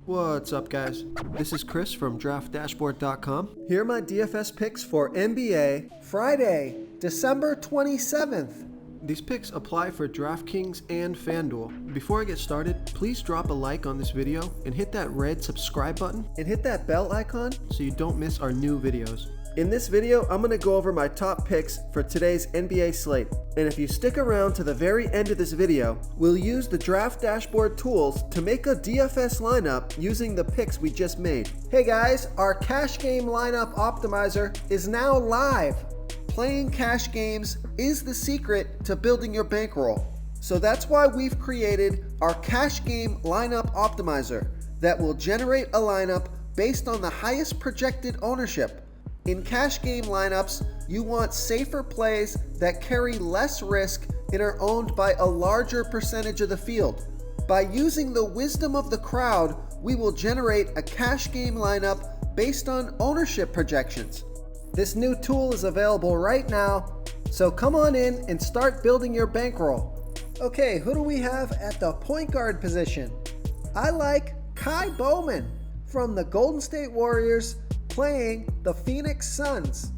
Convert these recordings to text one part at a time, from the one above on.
What's up, guys? This is Chris from DraftDashboard.com. Here are my DFS picks for NBA Friday, December 27th. These picks apply for DraftKings and FanDuel. Before I get started, please drop a like on this video and hit that red subscribe button and hit that bell icon so you don't miss our new videos. In this video, I'm going to go over my top picks for today's NBA slate. And if you stick around to the very end of this video, we'll use the Draft Dashboard tools to make a DFS lineup using the picks we just made. Hey guys, our cash game lineup optimizer is now live. Playing cash games is the secret to building your bankroll. So that's why we've created our cash game lineup optimizer that will generate a lineup based on the highest projected ownership. In cash game lineups, you want safer plays that carry less risk and are owned by a larger percentage of the field. By using the wisdom of the crowd, we will generate a cash game lineup based on ownership projections. This new tool is available right now, so come on in and start building your bankroll. Okay, who do we have at the point guard position? I like Kai Bowman from the Golden State Warriors playing the Phoenix Suns,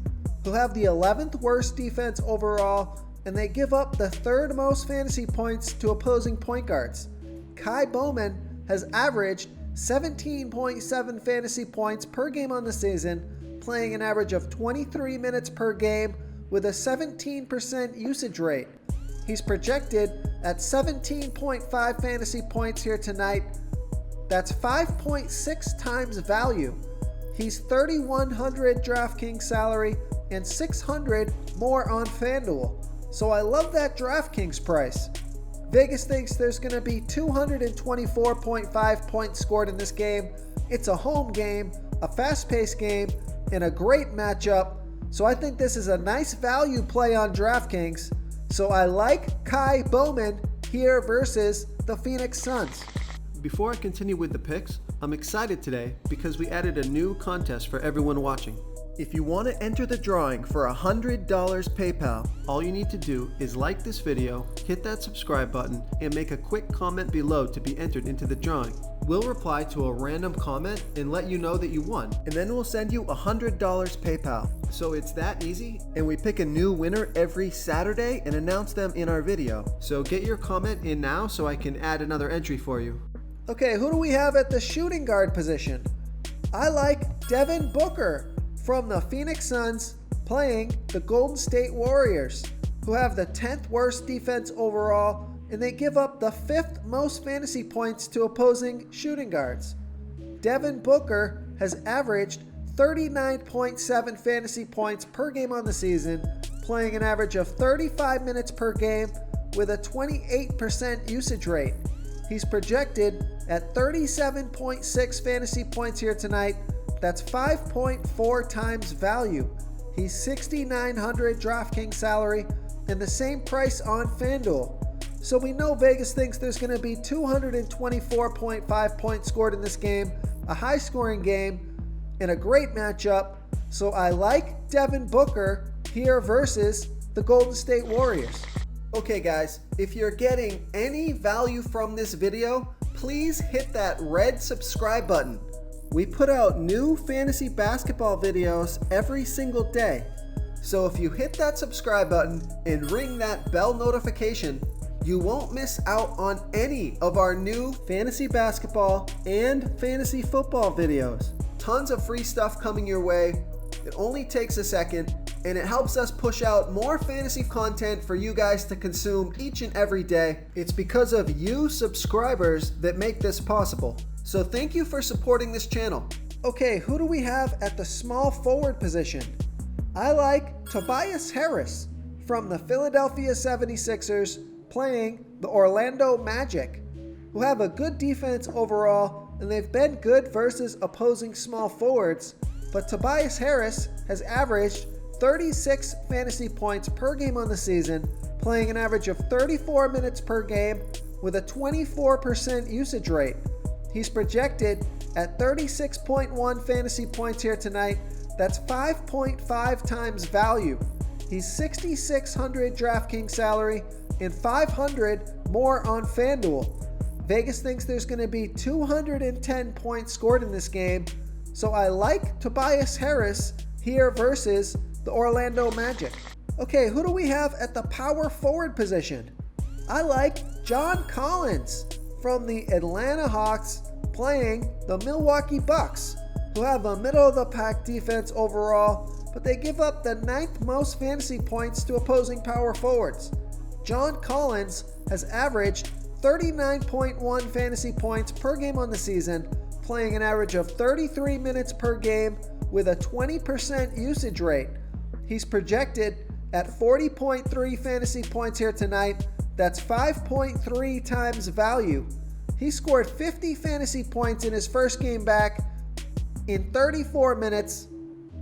who have the 11th worst defense overall, and they give up the third most fantasy points to opposing point guards. Kai Bowman has averaged 17.7 fantasy points per game on the season, playing an average of 23 minutes per game with a 17% usage rate. He's projected at 17.5 fantasy points here tonight. That's 5.6 times value. He's $3,100 DraftKings salary and $600 more on FanDuel. So I love that DraftKings price. Vegas thinks there's going to be 224.5 points scored in this game. It's a home game, a fast-paced game, and a great matchup. So I think this is a nice value play on DraftKings. So I like Kai Bowman here versus the Phoenix Suns. Before I continue with the picks, I'm excited today because we added a new contest for everyone watching. If you want to enter the drawing for $100 PayPal, all you need to do is like this video, hit that subscribe button, and make a quick comment below to be entered into the drawing. We'll reply to a random comment and let you know that you won, and then we'll send you $100 PayPal. So it's that easy, and we pick a new winner every Saturday and announce them in our video. So get your comment in now so I can add another entry for you. Okay, who do we have at the shooting guard position? I like Devin Booker from the Phoenix Suns playing the Golden State Warriors, who have the 10th worst defense overall, and they give up the 5th most fantasy points to opposing shooting guards. Devin Booker has averaged 39.7 fantasy points per game on the season, playing an average of 35 minutes per game with a 28% usage rate. He's projected at 37.6 fantasy points here tonight. That's 5.4 times value. He's $6,900 DraftKings salary and the same price on FanDuel. So we know Vegas thinks there's going to be 224.5 points scored in this game, a high-scoring game, and a great matchup. So I like Devin Booker here versus the Golden State Warriors. Okay guys, if you're getting any value from this video, please hit that red subscribe button. We put out new fantasy basketball videos every single day. So if you hit that subscribe button and ring that bell notification, you won't miss out on any of our new fantasy basketball and fantasy football videos. Tons of free stuff coming your way. It only takes a second, and it helps us push out more fantasy content for you guys to consume each and every day. It's because of you subscribers that make this possible. So thank you for supporting this channel. Okay, who do we have at the small forward position? I like Tobias Harris from the Philadelphia 76ers playing the Orlando Magic, who have a good defense overall, and they've been good versus opposing small forwards. But Tobias Harris has averaged 36 fantasy points per game on the season, playing an average of 34 minutes per game with a 24% usage rate. He's projected at 36.1 fantasy points here tonight. That's 5.5 times value. He's $6,600 DraftKings salary and $500 more on FanDuel. Vegas thinks there's going to be 210 points scored in this game, so I like Tobias Harris here versus the Orlando Magic. Okay, who do we have at the power forward position? I like John Collins from the Atlanta Hawks playing the Milwaukee Bucks, who have a middle-of-the-pack defense overall, but they give up the 9th most fantasy points to opposing power forwards. John Collins has averaged 39.1 fantasy points per game on the season, playing an average of 33 minutes per game with a 20% usage rate. He's projected at 40.3 fantasy points here tonight. That's 5.3 times value. He scored 50 fantasy points in his first game back in 34 minutes.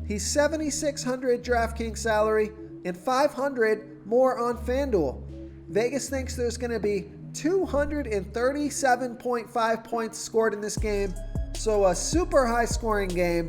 He's $7,600 DraftKings salary and $500 more on FanDuel. Vegas thinks there's going to be 237.5 points scored in this game, so a super high scoring game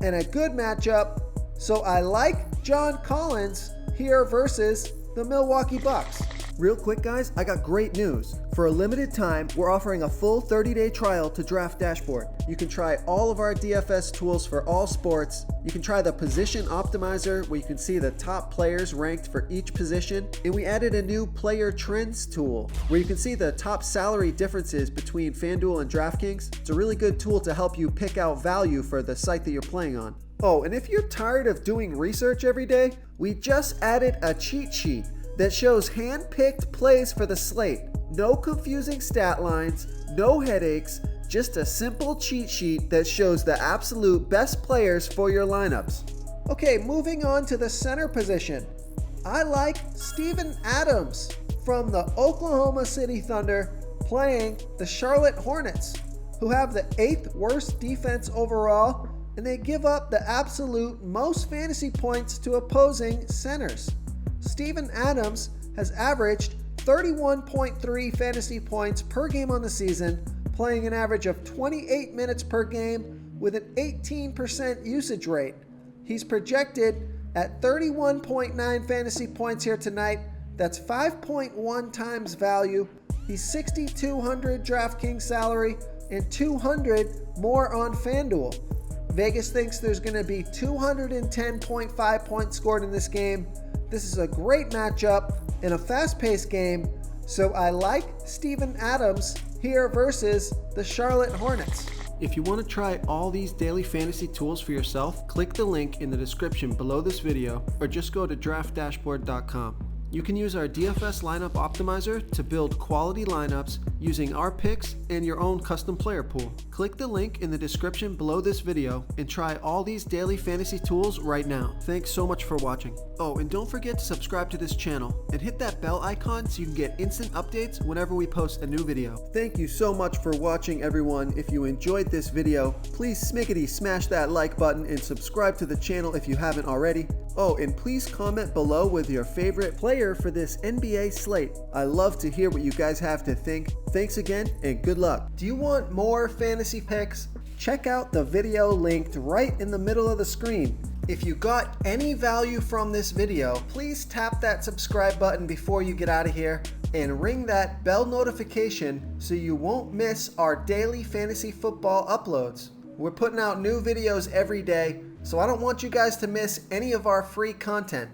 and a good matchup. So I like John Collins here versus the Milwaukee Bucks. Real quick, guys, I got great news. For a limited time, we're offering a full 30-day trial to Draft Dashboard. You can try all of our DFS tools for all sports. You can try the Position Optimizer, where you can see the top players ranked for each position. And we added a new Player Trends tool, where you can see the top salary differences between FanDuel and DraftKings. It's a really good tool to help you pick out value for the site that you're playing on. Oh, and if you're tired of doing research every day, we just added a cheat sheet that shows hand-picked plays for the slate. No confusing stat lines, no headaches, just a simple cheat sheet that shows the absolute best players for your lineups. Okay, moving on to the center position. I like Steven Adams from the Oklahoma City Thunder playing the Charlotte Hornets, who have the 8th worst defense overall, and they give up the absolute most fantasy points to opposing centers. Steven Adams has averaged 31.3 fantasy points per game on the season, playing an average of 28 minutes per game with an 18% usage rate. He's projected at 31.9 fantasy points here tonight. That's 5.1 times value. He's $6,200 DraftKings salary and $200 more on FanDuel. Vegas thinks there's going to be 210.5 points scored in this game. This is a great matchup in a fast-paced game, so I like Steven Adams here versus the Charlotte Hornets. If you want to try all these daily fantasy tools for yourself, click the link in the description below this video or just go to draftdashboard.com. You can use our DFS lineup optimizer to build quality lineups using our picks and your own custom player pool. Click the link in the description below this video and try all these daily fantasy tools right now. Thanks so much for watching. Oh, and don't forget to subscribe to this channel and hit that bell icon so you can get instant updates whenever we post a new video. Thank you so much for watching, everyone. If you enjoyed this video, please smash that like button and subscribe to the channel if you haven't already. Oh, and please comment below with your favorite player for this NBA slate. I love to hear what you guys have to think. Thanks again and good luck. Do you want more fantasy picks? Check out the video linked right in the middle of the screen. If you got any value from this video, please tap that subscribe button before you get out of here and ring that bell notification so you won't miss our daily fantasy football uploads. We're putting out new videos every day, so I don't want you guys to miss any of our free content.